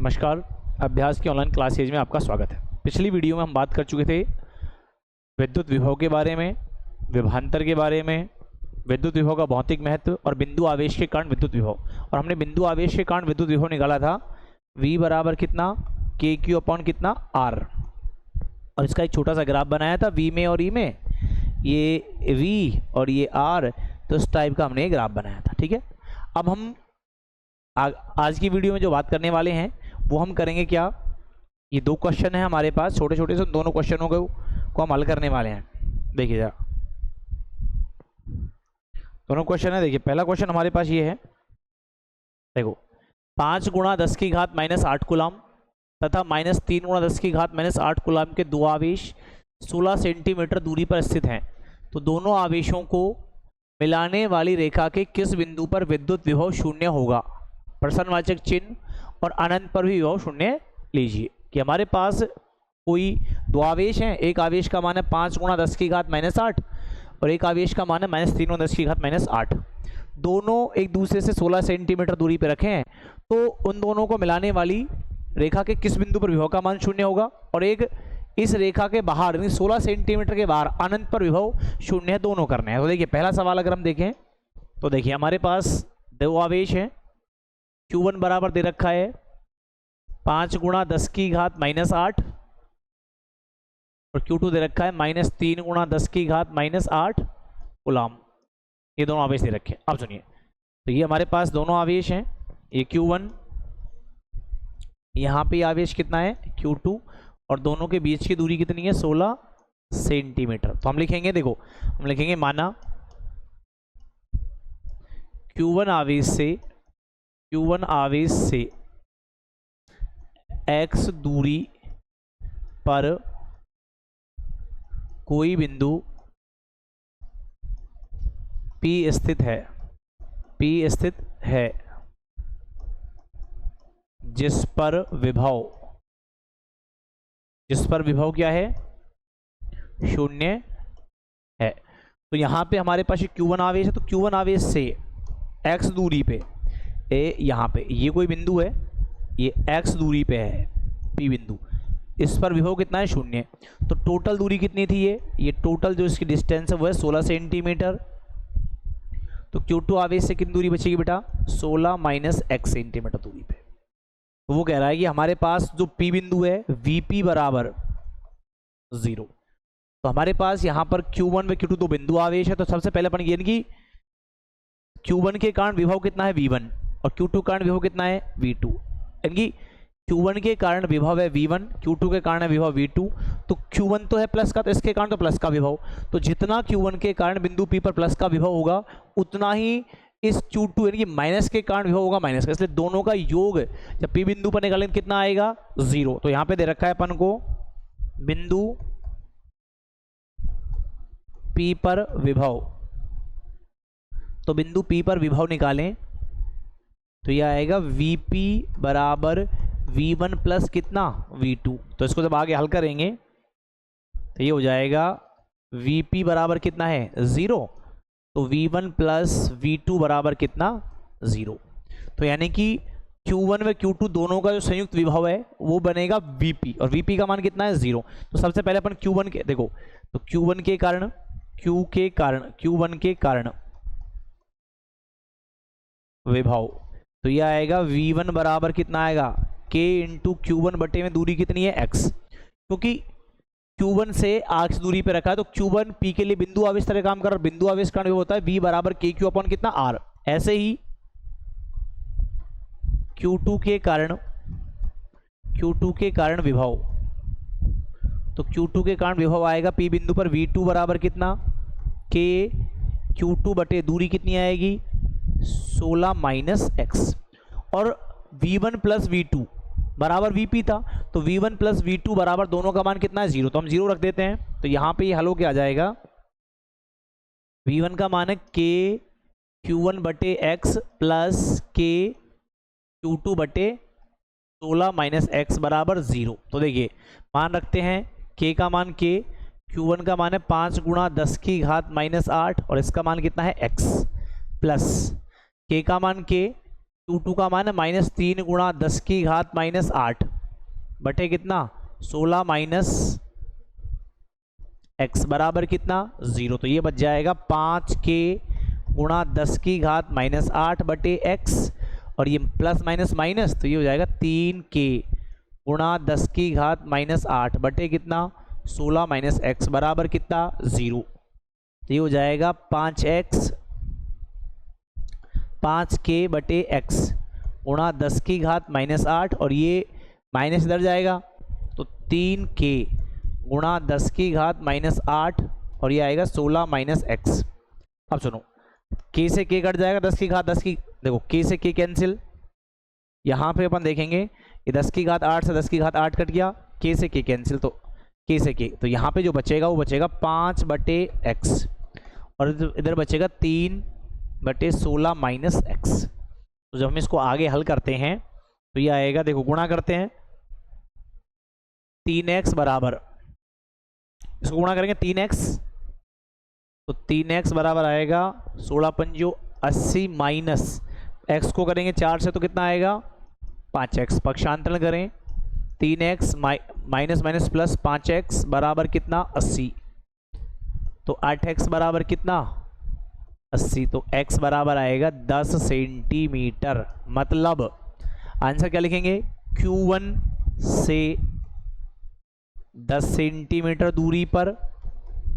नमस्कार। अभ्यास की ऑनलाइन क्लास सीरीज में आपका स्वागत है। पिछली वीडियो में हम बात कर चुके थे विद्युत विभव के बारे में, विभवांतर के बारे में, विद्युत विभव का भौतिक महत्व और बिंदु आवेश के कारण विद्युत विभव। और हमने बिंदु आवेश के कारण विद्युत विभव निकाला था V बराबर कितना, के क्यू अपॉन कितना R। और इसका एक छोटा सा ग्राफ बनाया था V में और E में, ये V और ये R, तो इस टाइप का हमने ग्राफ बनाया था। ठीक है, अब हम आज की वीडियो में जो बात करने वाले हैं वो हम करेंगे क्या, ये दो क्वेश्चन है हमारे पास छोटे छोटे से, दोनों क्वेश्चनों को हम हल करने वाले हैं। देखिए जरा, दोनों क्वेश्चन है। देखिए पहला क्वेश्चन हमारे पास ये है, देखो 5 गुणा 10 की घात -8 कूलाम तथा -3 गुणा 10 की घात -8 कूलाम के दो आवेश 16 सेंटीमीटर दूरी पर स्थित हैं, तो दोनों आवेशों को मिलाने वाली रेखा के किस बिंदु पर विद्युत विभव शून्य होगा। प्रश्नवाचक चिन्ह और अनंत पर भी विभव शून्य लीजिए। कि हमारे पास कोई दो आवेश हैं, एक आवेश का मान है 5 गुणा 10 की घात -8 और एक आवेश का मान है -3 गुणा 10 की घात -8। दोनों एक दूसरे से 16 सेंटीमीटर दूरी पर रखे हैं, तो उन दोनों को मिलाने वाली रेखा के किस बिंदु पर विभव का मान शून्य होगा। और एक इस रेखा के बाहर यानी 16 सेंटीमीटर के बाहर अनंत पर विभव शून्य है, दोनों करने हैं। तो देखिए पहला सवाल अगर हम देखें तो देखिए हमारे पास दो आवेश हैं, Q1 बराबर दे रखा है 5 गुणा 10 की घात -8 और Q2 दे रखा है -3 गुणा 10 की घात -8 कूलाम। ये दोनों आवेश दे रखे हैं। अब सुनिए, तो ये हमारे पास दोनों आवेश हैं, ये Q1, यहाँ पे आवेश कितना है Q2, और दोनों के बीच की दूरी कितनी है 16 सेंटीमीटर। तो हम लिखेंगे, देखो हम लिखेंगे माना Q1 आवेश से x दूरी पर कोई बिंदु P स्थित है जिस पर विभव क्या है, शून्य है। तो यहां पे हमारे पास Q1 आवेश है, तो Q1 आवेश से x दूरी पे यहाँ पे ये कोई बिंदु है, ये x दूरी पे है P बिंदु, इस पर विभव कितना है, शून्य। तो टोटल दूरी कितनी थी, ये टोटल जो इसकी डिस्टेंस है वो है 16 सेंटीमीटर। तो Q2 आवेश से कितनी दूरी बचेगी बेटा, 16 - x सेंटीमीटर दूरी पे। तो वो कह रहा है कि हमारे पास जो P बिंदु है VP बराबर 0। तो हमारे पास यहाँ पर Q1 व Q2 दो बिंदु आवेश है। तो सबसे पहले अपन ये कि Q1 के कारण विभव कितना है V1 और Q2 के कारण विभव कितना है V2। यानी Q1 के कारण विभव है V1, Q2 के कारण है विभव V2। तो Q1 तो है प्लस का, तो इसके कारण तो प्लस का विभव। तो जितना Q1 के कारण बिंदु P पर प्लस का विभव होगा, उतना ही इस Q2 यानी कि माइनस के कारण विभव होगा माइनस का। इसलिए दोनों का योग जब P बिंदु पर निकालेंगे कितना आएगा, 0। तो यहाँ पे दे रखा है अपन को बिंदु P पर विभव, तो बिंदु P पर विभव निकालें तो यह आएगा VP बराबर V1 प्लस कितना, V2। तो इसको जब आगे हल करेंगे तो ये हो जाएगा VP बराबर कितना है 0, तो V1 प्लस V2 बराबर कितना 0। तो यानी कि Q1 व Q2 दोनों का जो संयुक्त विभव है वो बनेगा VP, और VP का मान कितना है 0। तो सबसे पहले अपन Q1 के देखो, तो Q1 के कारण विभव, तो यह आएगा V1 बराबर कितना आएगा, K इंटू Q1 बटे में दूरी कितनी है x। क्योंकि Q1 से x दूरी पे रखा है, तो Q1 P के लिए बिंदु आवेश तरह काम कर रहा है, बिंदु आवेश का विभव होता है V बराबर KQ अपॉन कितना R। ऐसे ही Q2 के कारण विभव, तो Q2 के कारण विभव आएगा P बिंदु पर V2 बराबर कितना, K Q2 बटे दूरी कितनी आएगी 16 - x। और V1 प्लस V2 बराबर VP था, तो V1 प्लस V2 बराबर दोनों का मान कितना है 0। तो हम 0 रख देते हैं। तो यहाँ पे ये हल होके आ जाएगा, V1 का मान है K Q1 बटे x प्लस K Q2 बटे 16 - x बराबर 0। तो देखिए मान रखते हैं, K का मान Q1 का मान है 5 गुणा 10 की घात -8 और इसका मान कितना है x, प्लस K का मान K Q2 का मान है -3 गुणा 10 की घात -8 बटे कितना 16 माइनस x बराबर कितना 0। तो ये बच जाएगा 5k गुणा 10 की घात -8 बटे x, और ये प्लस माइनस माइनस तो ये हो जाएगा 3k गुणा 10 की घात -8 बटे कितना 16 माइनस x बराबर कितना 0। तो ये हो जाएगा 5k बटे x गुणा 10 की घात -8, और ये माइनस इधर जाएगा तो 3k गुणा 10 की घात -8, और ये आएगा 16 माइनस x। अब सुनो, k से k कट जाएगा, 10 की घात 10 की, देखो k से k कैंसिल, यहाँ पे अपन देखेंगे ये 10 की घात 8 से 10 की घात 8 कट गया, k से k कैंसिल, तो k से k, तो यहाँ पे जो बचेगा वो बचेगा 5 बटे x, और इधर बचेगा 3 बटे 16 माइनस x। तो जब हम इसको आगे हल करते हैं तो ये आएगा, देखो गुणा करते हैं 3x बराबर, इसको गुणा करेंगे 3x, तो 3x बराबर आएगा 16 पंजो 80 माइनस x को करेंगे 4 से तो कितना आएगा 5x, पक्षांतरण करें 3x minus minus plus 5x बराबर कितना 80, तो 8x बराबर कितना 80, तो x बराबर आएगा 10 सेंटीमीटर। मतलब आंसर क्या लिखेंगे, Q1 से 10 सेंटीमीटर दूरी पर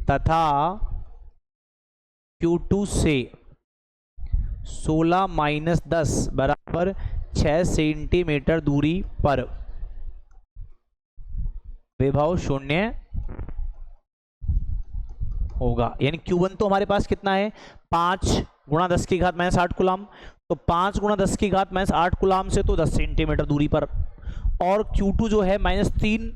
तथा Q2 से 16 माइनस 10 बराबर 6 सेंटीमीटर दूरी पर विभव शून्य होगा। यानी Q1 तो हमारे पास कितना है 5 गुणा 10 की घात -8 कूलाम, तो 5 गुणा 10 की घात -8 कूलाम से तो 10 सेंटीमीटर दूरी पर, और Q2 जो है -3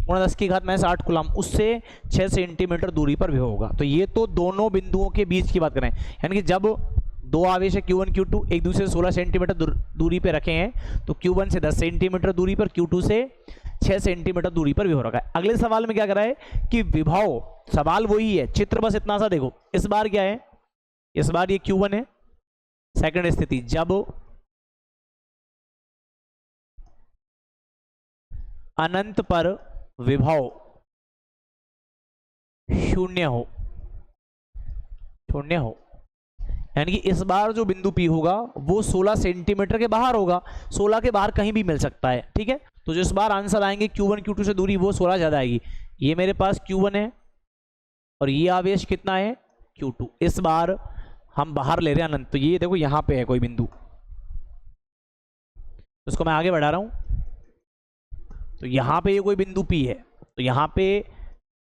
गुणा 10 की घात -8 कूलाम, उससे 6 सेंटीमीटर दूरी पर भी होगा। तो ये तो दोनों बिंदुओं के बीच की बात करें, यानी कि जब दो आवेश है Q1 Q2 एक दूसरे से 16 सेंटीमीटर दूरी पे रखे हैं, तो Q1 से 10 सेंटीमीटर दूरी पर, Q2 से 6 सेंटीमीटर दूरी पर भी हो रखा है। अगले सवाल में क्या करा है कि विभव, सवाल वही है, चित्र बस इतना सा देखो। इस बार क्या है, इस बार ये Q1 है, सेकंड स्थिति जब अनंत पर विभव शून्य हो, यानी कि इस बार जो बिंदु P होगा वो 16 सेंटीमीटर के बाहर होगा, 16 के बाहर कहीं भी मिल सकता है, ठीक है। तो जो इस बार आंसर आएंगे Q1 Q2 से दूरी वो 16 ज्यादा आएगी। ये मेरे पास Q1 है और ये आवेश कितना है Q2, इस बार हम बाहर ले रहे हैं अनंत, तो ये देखो यहां पे है कोई बिंदु, इसको मैं आगे बढ़ा रहा हूं, तो यहां पे ये कोई बिंदु P है, तो यहां पे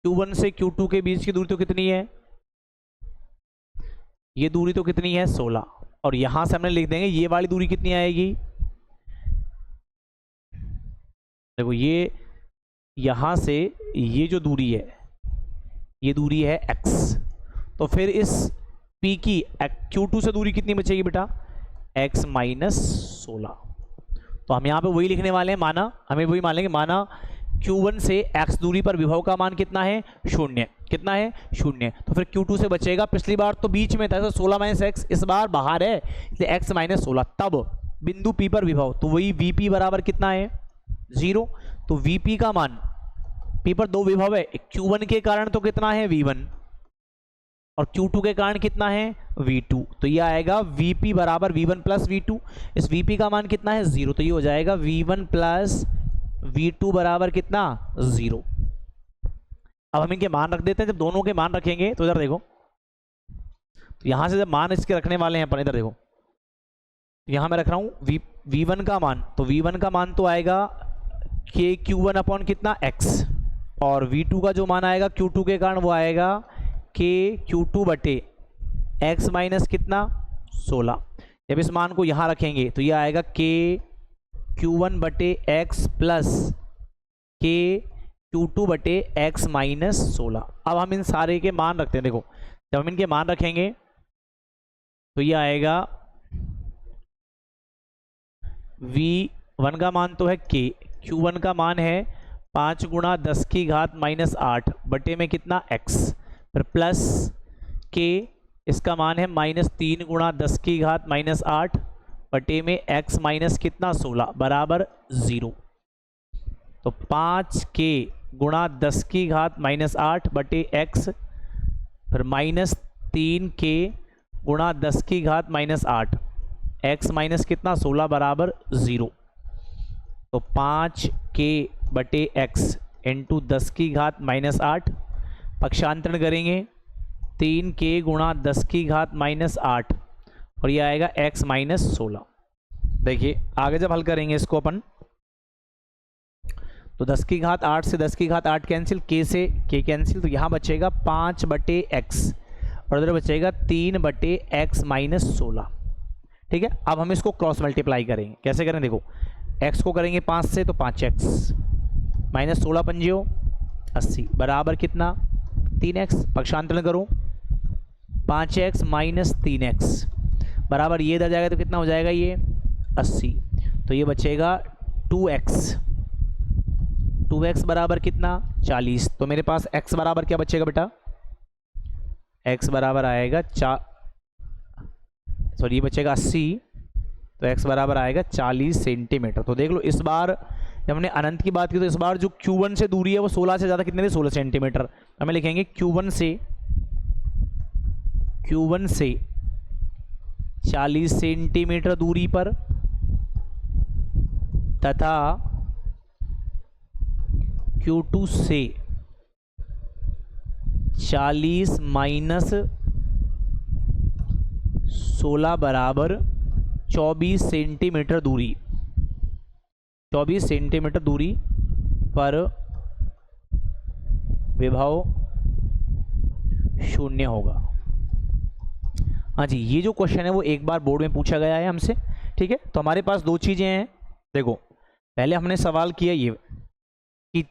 Q1 से Q2 के बीच की दूरी तो कितनी है, ये दूरी तो कितनी है 16, और यहां से हमने लिख देंगे ये वाली दूरी कितनी आएगी, देखो ये यहां से ये जो दूरी है ये दूरी है x, तो फिर इस P की Q2 से दूरी कितनी बचेगी बेटा x माइनस 16। तो हम यहाँ पे वही लिखने वाले हैं, माना हमें वही मान लेंगे, माना Q1 से x दूरी पर विभव का मान कितना है शून्य, कितना है शून्य, तो फिर Q2 से बचेगा, पिछली बार तो बीच में था तो 16 माइनस x, इस बार बाहर है इसलिए x माइनस 16, तब बिंदु P पर विभव, तो वही Vp बराबर कितना है 0, तो Vp का मान, P पर दो विभव है, Q1 के कारण तो कितना है V1 और Q2 के कारण कितना है V2, तो ये आएगा Vp बराबर V1 प्लस V2, इस Vp का मान कितना है 0, तो ये हो जाएगा V1 प्लस V2 बराबर कितना 0। अब हम इनके मान रख देते हैं, जब दोनों के मान रखेंगे तो इधर देखो, तो यहां से जब मान इसके रखने वाले हैं अपन, इधर देखो, तो यहां मैं रख रहा हूं V1 का मान, तो V1 का मान तो आएगा k Q1 अपॉन कितना x, और V2 का जो मान आएगा Q2 के कारण वो आएगा k Q2 बटे x माइनस कितना 16। जब इस मान को यहां रखेंगे तो ये आएगा k Q1 बटे x प्लस k Q2 बटे x माइनस 16। अब हम इन सारे के मान रखते हैं, देखो जब हम इनके मान रखेंगे तो ये आएगा V1 का मान तो है k, Q1 का मान है 5 गुणा 10 की घात -8 बटे में कितना x, फिर प्लस k, इसका मान है -3 गुणा 10 की घात -8 बटे में x माइनस कितना 16 बराबर 0। तो 5k गुणा 10 की घात माइनस 8 बटे x, फिर माइनस 3k गुणा 10 की घात माइनस 8, x माइनस कितना 16 बराबर 0। तो 5k बटे x इंटू 10 की घात माइनस 8, पक्षांतरण करेंगे 3k गुणा 10 की घात माइनस 8 और ये आएगा x माइनस 16। देखिए आगे जब हल करेंगे इसको अपन, तो 10 की घात 8 से 10 की घात 8 कैंसिल, k से k कैंसिल, तो यहाँ बचेगा 5 बटे x और इधर बचेगा 3 बटे x माइनस 16। ठीक है, अब हम इसको क्रॉस मल्टीप्लाई करेंगे। कैसे करें देखो, x को करेंगे 5 से तो 5x माइनस 16 पंजियो 80 बराबर कितना 3x। पक्षांतरण करो 5x माइनस 3x बराबर ये इधर जाएगा तो कितना हो जाएगा ये 80, तो ये बचेगा 2x। 2x बराबर कितना 40। तो मेरे पास x बराबर क्या बचेगा बेटा, x बराबर आएगा ये बचेगा 80, तो x बराबर आएगा 40 सेंटीमीटर। तो देख लो इस बार जब हमने अनंत की बात की तो इस बार जो q1 से दूरी है वो 16 से ज़्यादा कितने थे 16 सेंटीमीटर। हमें लिखेंगे q1 से 40 सेंटीमीटर दूरी पर तथा Q2 से 40 माइनस 16 बराबर 24 सेंटीमीटर दूरी, 24 सेंटीमीटर दूरी पर विभव 0 होगा। हाँ जी, ये जो क्वेश्चन है वो एक बार बोर्ड में पूछा गया है हमसे। ठीक है, तो हमारे पास दो चीज़ें हैं। देखो पहले हमने सवाल किया ये कि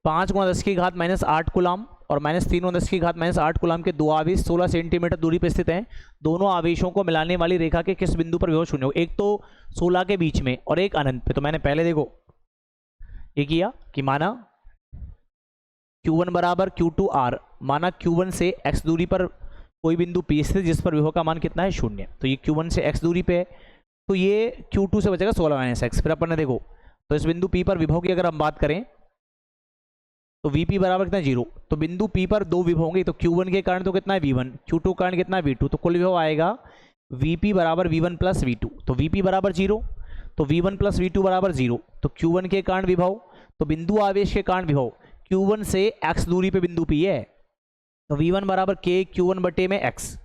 5 गुणा 10 की घात माइनस 8 कूलाम और माइनस 3 गुणा 10 की घात माइनस 8 कूलाम के दो आवेश 16 सेंटीमीटर दूरी पर स्थित हैं। दोनों आवेशों को मिलाने वाली रेखा के किस बिंदु पर विभव 0 हो, एक तो 16 के बीच में और एक अनंत पे। तो मैंने पहले देखो ये किया कि माना Q1 बराबर Q2 R, माना Q1 से x दूरी पर कोई बिंदु P स्थित जिस पर विभव का मान कितना है 0। तो ये Q1 से x दूरी पे है, तो ये Q2 से बचेगा 16 माइनस x। फिर अपन ने देखो तो इस बिंदु P पर विभव की अगर हम बात करें तो Vp बराबर कितना 0। तो बिंदु P पर दो विभव होंगे, तो Q1 के कारण तो कितना है V1, Q2 के कारण कितना है V2, तो कुल विभव आएगा Vp बराबर V1 प्लस V2। तो Vp बराबर 0, तो V1 प्लस V2 बराबर 0। तो Q1 के कारण विभव, तो बिंदु आवेश के कारण विभव, Q1 से x दूरी पे बिंदु P है, तो V1 बराबर K Q1 बटे में x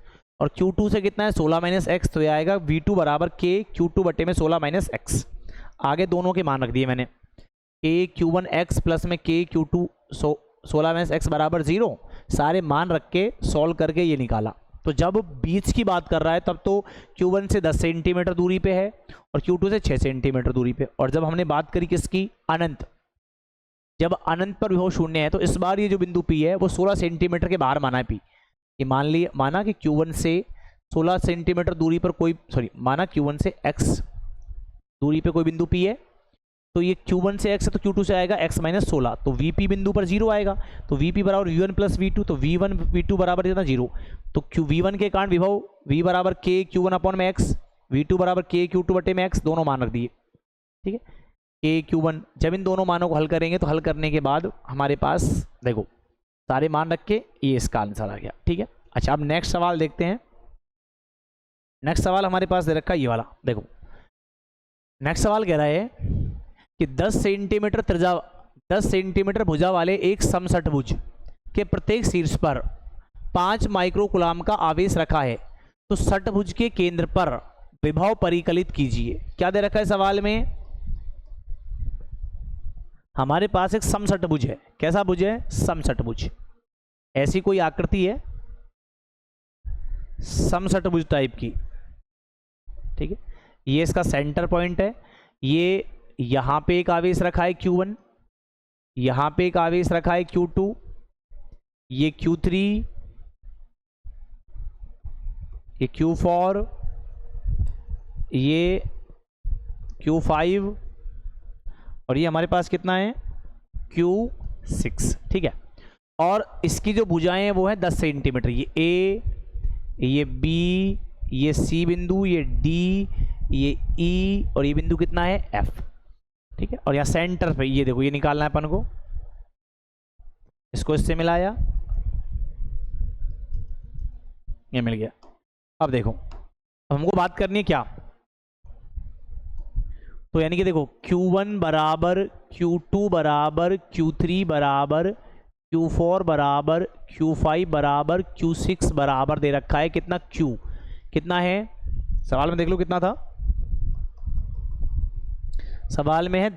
और Q2 से कितना है 16 माइनस x, तो ये आएगा V2 बराबर K Q2 बटे में 16 माइनस x। आगे दोनों के मान रख दिए मैंने, K Q1 x प्लस में K Q2 16 माइनस x बराबर 0। सारे मान रख के सॉल्व करके ये निकाला। तो जब बीच की बात कर रहा है तब तो Q1 से 10 सेंटीमीटर दूरी पे है और Q2 से 6 सेंटीमीटर दूरी पे। और जब हमने बात करी किसकी, अनंत, जब अनंत पर विभव 0 है तो इस बार ये जो बिंदु P है वो 16 सेंटीमीटर के बाहर माना है P। ये माना कि Q1 से 16 सेंटीमीटर दूरी पर कोई माना Q1 से x दूरी पे कोई बिंदु P है, तो ये Q1 से x है तो Q2 से आएगा x माइनस 16, तो Vp बिंदु पर 0 आएगा। तो Vp बराबर V1 प्लस V2, तो V1 V2 बराबर कितना 0। तो V1 के कारण विभव V बराबर K Q1 अपॉन में x, V2 बराबर K Q2 बटे में x, दोनों मान रख दिए। ठीक है, K Q1, जब इन दोनों मानों को हल करेंगे तो हल करने के बाद हमारे पास देखो सारे मान रख के ये इसका आंसर आ गया। ठीक है, अच्छा अब नेक्स्ट सवाल देखते हैं। नेक्स्ट सवाल हमारे पास दे रखा है ये वाला। देखो नेक्स्ट सवाल कह रहा है कि 10 सेंटीमीटर भुजा वाले एक समषटभुज के प्रत्येक शीर्ष पर 5 माइक्रोकूलाम का आवेश रखा है, तो षटभुज के केंद्र पर विभव परिकलित कीजिए। क्या दे रखा है सवाल में, हमारे पास एक समषटभुज है। कैसा भुज है, समषटभुज। ऐसी कोई आकृति है समषटभुज टाइप की। ठीक है, ये इसका सेंटर पॉइंट है। ये यहां पे एक आवेश रखा है Q1, यहां पे एक आवेश रखा है Q2, ये Q3, ये Q4, ये Q5 और ये हमारे पास कितना है Q6। ठीक है, और इसकी जो भुजाएं हैं वो है 10 सेंटीमीटर। ये A, ये B, ये C बिंदु, ये D, ये ई और ये बिंदु कितना है एफ, ठीक है। और यहाँ सेंटर पे ये देखो ये निकालना है अपन को, इसको इससे मिलाया, ये मिल गया। अब देखो अब हमको बात करनी है क्या, तो यानी कि देखो Q1 बराबर Q2 बराबर Q3 बराबर Q4 बराबर Q5 बराबर Q6 बराबर दे रखा है कितना Q, कितना है सवाल में देख लो कितना था, सवाल में है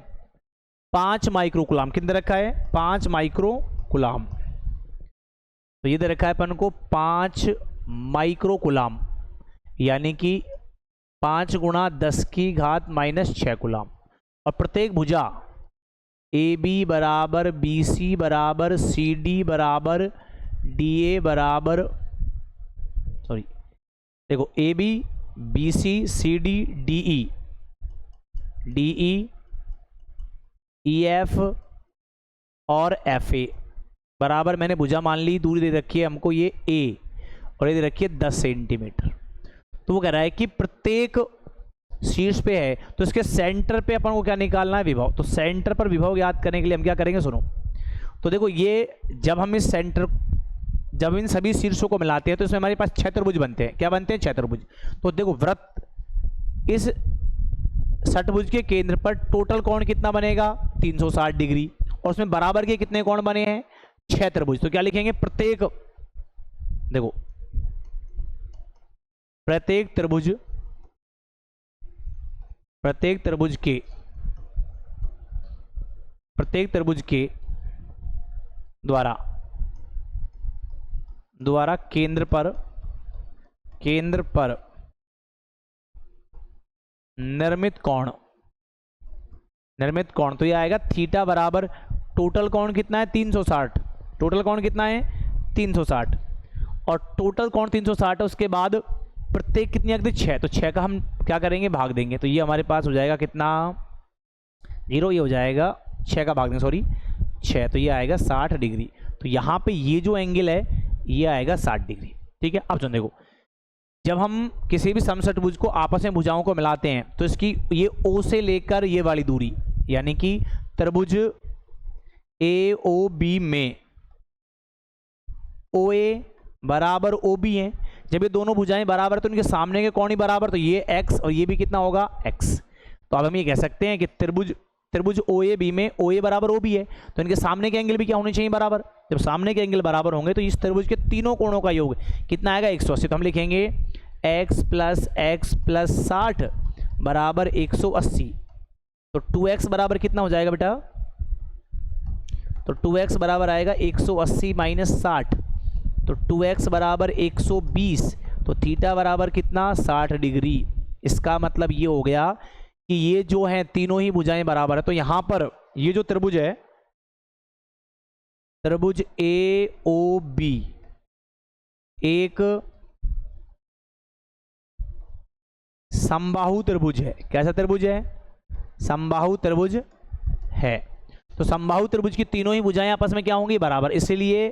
5 माइक्रो कूलाम, कितना दे रखा है 5 माइक्रो कूलाम, तो ये दे रखा है अपन को 5 माइक्रो कूलाम, यानी कि 5 गुणा 10 की घात -6 कूलाम। और प्रत्येक भुजा ए बी बराबर बी सी बराबर सी डी बराबर डी ए बराबर, सॉरी देखो A B B C C D D E E F और एफ ए बराबर, मैंने भुजा मान ली, दूरी दे रखी है हमको ये ए और ये दे रखी है 10 सेंटीमीटर। तो वो कह रहा है कि प्रत्येक शीर्ष पे है तो इसके सेंटर पे अपन को क्या निकालना है विभव, तो सेंटर पर विभव ज्ञात करने के लिए हम क्या करेंगे सुनो, तो देखो ये जब हम इस सेंटर, जब इन सभी शीर्षों को मिलाते हैं तो इसमें हमारे पास चतुर्भुज बनते हैं, क्या बनते हैं चतुर्भुज। तो देखो वृत्त, इस षटभुज के केंद्र पर टोटल कोण कितना बनेगा 360 डिग्री, और उसमें बराबर के कितने कोण बने हैं 6 त्रिभुज। तो क्या लिखेंगे प्रत्येक, देखो प्रत्येक त्रिभुज के द्वारा केंद्र पर निर्मित कोण, तो ये आएगा थीटा बराबर टोटल कोण कितना है 360, टोटल कोण कितना है 360, और टोटल कोण 360 है, उसके बाद प्रत्येक कितनी अगली 6, तो 6 का हम क्या करेंगे भाग देंगे, तो ये हमारे पास हो जाएगा कितना 0, ये हो जाएगा 6 का भाग देंगे, सॉरी 6, तो ये आएगा 60 डिग्री। तो यहाँ पे ये जो एंगल है ये आएगा 60 डिग्री, ठीक है। अब सुन देखो, जब हम किसी भी समषटभुज को आपस में भुजाओं को मिलाते हैं तो इसकी ये O से लेकर ये वाली दूरी, यानी कि त्रिभुज AOB में OA बराबर OB है, जब ये दोनों भुजाएं बराबर तो इनके सामने के कोण ही बराबर, तो ये x और ये भी कितना होगा x। तो अब हम ये कह सकते हैं कि त्रिभुज OAB में OA बराबर OB है, तो इनके सामने के एंगल भी क्या होने चाहिए बराबर, जब सामने के एंगल बराबर होंगे तो इस त्रिभुज के तीनों कोणों का योग कितना आएगा 180। तो हम लिखेंगे x प्लस 60 बराबर 180, तो 2x बराबर कितना हो जाएगा बेटा, तो 2x बराबर आएगा 180 माइनस 60, तो 2x बराबर 120, तो थीटा बराबर कितना 60 डिग्री। इसका मतलब ये हो गया कि ये जो है तीनों ही भुजाएं बराबर है, तो यहां पर ये जो त्रिभुज है त्रिभुज AOB एक समबाहु त्रिभुज है। कैसा त्रिभुज है, समबाहु त्रिभुज है। तो समबाहु त्रिभुज की तीनों ही भुजाएं आपस में क्या होंगी बराबर, इसलिए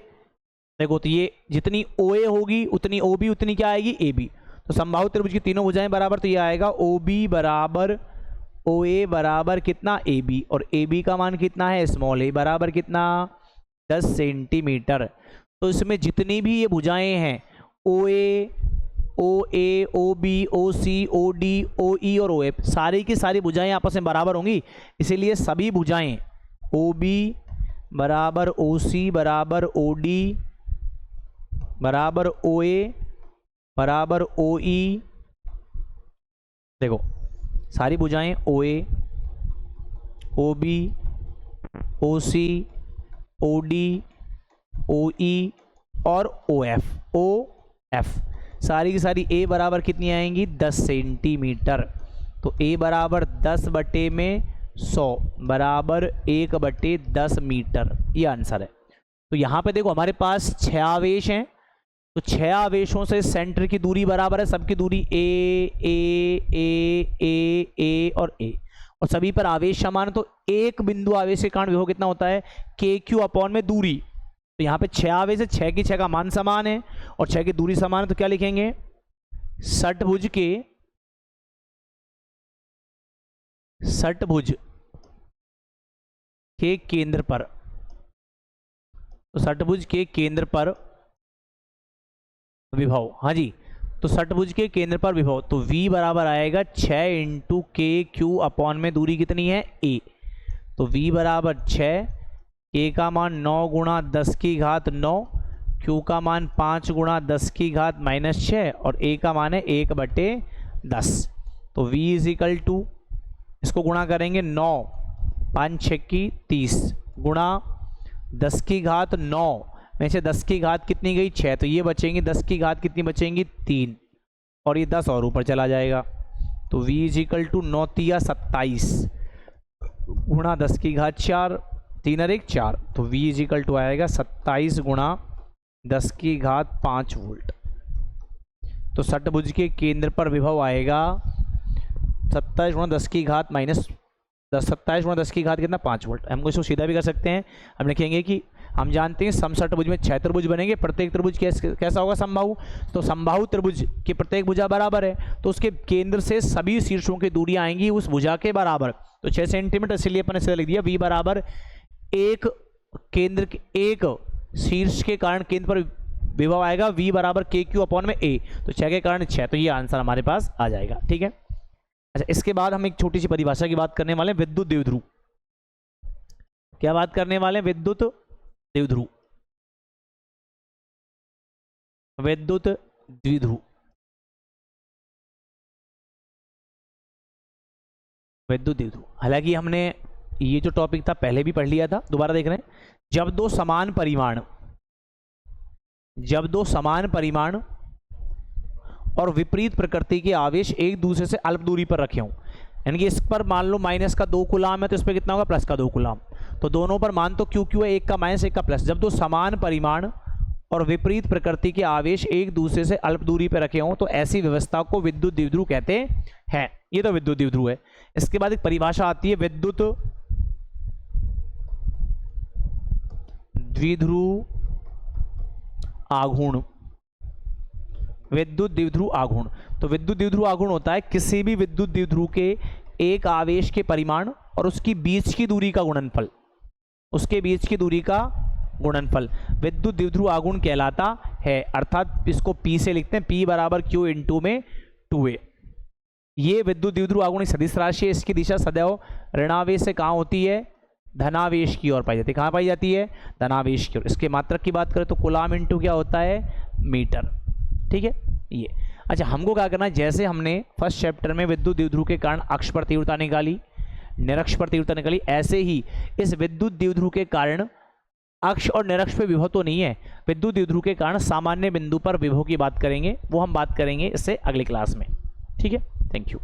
देखो तो ये जितनी OA होगी उतनी OB उतनी क्या आएगी AB। तो समबाहु त्रिभुज की तीनों भुजाएं बराबर, तो ये आएगा OB बराबर OA बराबर कितना AB, और AB का मान कितना है स्मॉल a बराबर कितना 10 सेंटीमीटर। तो इसमें जितनी भी ये भुजाएं हैं OA OA OB OC OD OE और OF सारी की सारी भुजाएं आपस में बराबर होंगी, इसीलिए सभी भुजाएं OB बराबर OC बराबर OD बराबर OA बराबर OE, देखो सारी भुजाएं OA OB OC OD OE और OF सारी की सारी A बराबर कितनी आएंगी 10 सेंटीमीटर। तो A बराबर 10 बटे में 100 बराबर 1/10 मीटर, ये आंसर है। तो यहाँ पे देखो हमारे पास 6 आवेश हैं, तो 6 आवेशों से सेंटर की दूरी बराबर है, सबकी दूरी A और A, और सभी पर आवेश समान, तो एक बिंदु आवेश के कारण विभव कितना होता है KQ अपॉन में दूरी। तो यहाँ पे 6 आवेश है, 6 की 6 का मान समान है और 6 की दूरी समान है, तो क्या लिखेंगे षटभुज के षटभुज के केंद्र पर, तो षटभुज के केंद्र पर विभव, हाँ जी, तो षटभुज के केंद्र पर विभव, तो V बराबर आएगा 6 इंटू के क्यू अपॉन में दूरी कितनी है a, तो V बराबर 6, a का मान 9 गुणा 10 की घात 9, q का मान 5 गुणा 10 की घात -6 और a का मान है 1/10। तो v इज इक्वल टू, इसको गुणा करेंगे 9 5 6 की 30 गुणा 10 की घात 9 में से 10 की घात कितनी गई 6, तो ये बचेंगी 10 की घात कितनी बचेंगी 3 और ये 10 और ऊपर चला जाएगा। तो v इज इक्वल टू 9 तिया 27 गुणा 10 की घात 4, 3 और 1 4, तो v इज इक्वल टू आएगा 27 गुणा 10 की घात 5 वोल्ट। तो षटभुज के केंद्र पर विभव आएगा 27 गुणा 10 की घात -10, 27 गुणा 10 की घात कितना 5 वोल्ट। हम इसको सीधा भी कर सकते हैं, हम लिखेंगे कि हम जानते हैं समषटभुज में 6 त्रिभुज बनेंगे, प्रत्येक त्रिभुज कैसा होगा समबाहु, तो समबाहु त्रिभुज की प्रत्येक भुजा बराबर है, तो उसके केंद्र से सभी शीर्षों की दूरी आएंगी उस भुजा के बराबर, तो 6 सेंटीमीटर, इसलिए अपन इसे लिख दिया v बराबर एक केंद्र एक शीर्ष के कारण केंद्र पर विभव आएगा v बराबर के क्यू अपॉन में a, तो 6 के कारण 6, तो ये आंसर हमारे पास आ जाएगा। ठीक है, अच्छा इसके बाद हम एक छोटी सी परिभाषा की बात करने वाले हैं, विद्युत द्विध्रुव। क्या बात करने वाले हैं, विद्युत द्विध्रुव, विद्युत द्विध्रुव, विद्युत द्विध्रुव। हालांकि हमने ये जो टॉपिक था पहले भी पढ़ लिया था, दोबारा देख रहे हैं। जब दो समान परिमाण और विपरीत प्रकृति के आवेश एक दूसरे से अल्प दूरी पर रखे हों, यानी कि इस पर मान लो माइनस का 2 कूलाम है तो इस पर कितना होगा प्लस का 2 कूलाम, तो दोनों पर मान तो क्यू क्यू है, एक का माइनस एक का प्लस। जब दो समान परिमाण और विपरीत प्रकृति के आवेश एक दूसरे से अल्प दूरी पर रखे हों तो ऐसी व्यवस्था को विद्युत द्विध्रुव कहते हैं। ये तो विद्युत द्विध्रुव है। इसके बाद एक परिभाषा आती है विद्युत द्विध्रुव आघूर्ण, विद्युत द्विध्रुव आघूर्ण। तो विद्युत द्विध्रुव आघूर्ण होता है किसी भी विद्युत द्विध्रुव के एक आवेश के परिमाण और उसकी बीच की दूरी का गुणनफल, उसके बीच की दूरी का गुणनफल विद्युत द्विध्रुव आघूर्ण कहलाता है। अर्थात इसको P से लिखते हैं, P बराबर Q इंटू में 2a। ये विद्युत द्विध्रुव आघूर्ण सदिश राशि है, इसकी दिशा सदैव ऋणावेश से कहाँ होती है, धनावेश की ओर पाई जाती है। कहाँ पाई जाती है, धनावेश की ओर। इसके मात्रक की बात करें तो कूलाम इंटू क्या होता है, मीटर। ठीक है ये। अच्छा हमको क्या करना है, जैसे हमने फर्स्ट चैप्टर में विद्युत द्विध्रुव के कारण अक्ष पर तीव्रता निकाली, निरक्ष पर तीव्रता निकाली, ऐसे ही इस विद्युत द्विध्रुव के कारण अक्ष और निरक्ष पे विभव तो नहीं है, विद्युत द्विध्रुव के कारण सामान्य बिंदु पर विभव की बात करेंगे, वो हम बात करेंगे इससे अगली क्लास में। ठीक है, थैंक यू।